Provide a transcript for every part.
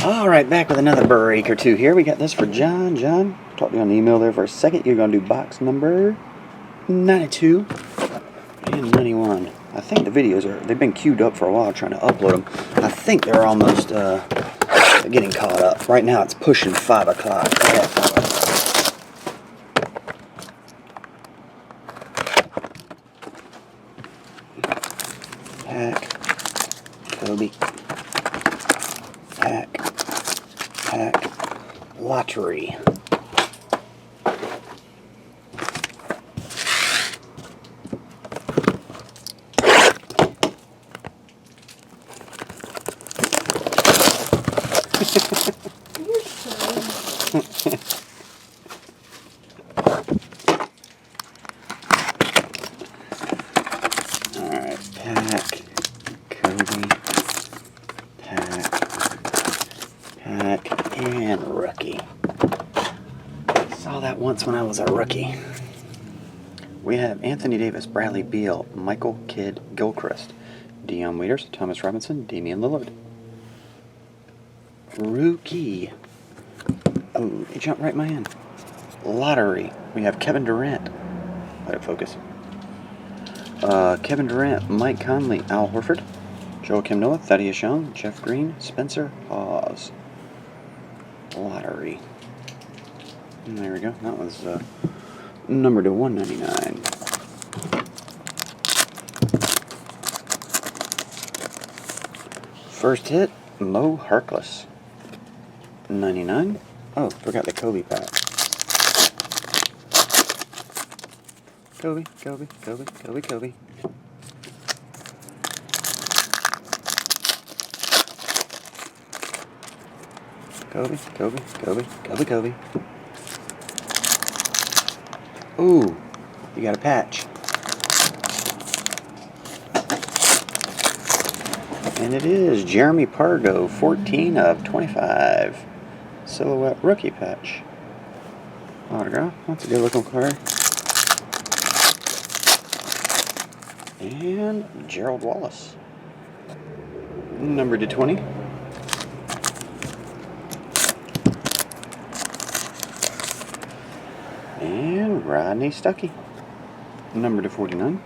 Alright, back with another break or two here. We got this for John. John, talked to you on the email there for a second. You're going to do box number 92 and 91. I think the videos they've been queued up for a while trying to upload them. I think they're almost getting caught up. Right now it's pushing 5 o'clock. Pack, Kobe, pack, lottery. Alright, pack, Kobe, pack, and rookie. Saw that once when I was a rookie. We have Anthony Davis, Bradley Beal, Michael Kidd Gilchrist, Dion Waiters, Thomas Robinson, Damian Lillard. Rookie. Oh, it jumped right in my hand. Lottery. We have Kevin Durant. Let it focus. Kevin Durant, Mike Conley, Al Horford, Joakim Noah, Thaddeus Young, Jeff Green, Spencer Hawes. Lottery. And there we go. That was numbered to 199. First hit, Mo Harkless. 99. Oh, forgot the Kobe pack. Kobe. Kobe. Ooh, you got a patch. And it is Jeremy Pargo, 14 of 25. Silhouette rookie patch. Autograph. That's a good looking card. And Gerald Wallace. Numbered to 20. And Rodney Stuckey. Numbered to 49.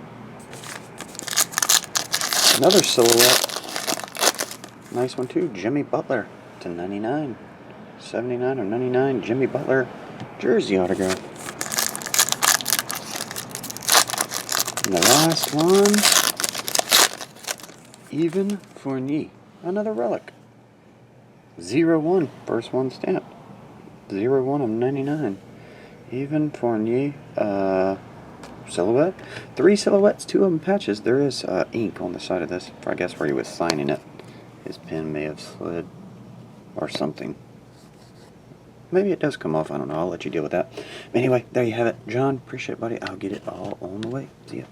Another silhouette. Nice one too. Jimmy Butler to 99. 79 or 99. Jimmy Butler jersey autograph. And the last one, Evan Fournier, another relic. 0-1, first one stamped. 0-1 of 99. Evan Fournier, silhouette. 3 silhouettes, 2 of them patches. There is ink on the side of this, I guess where he was signing it. His pen may have slid or something. Maybe it does come off. I don't know. I'll let you deal with that. Anyway, there you have it. John, appreciate it, buddy. I'll get it all on the way. See ya.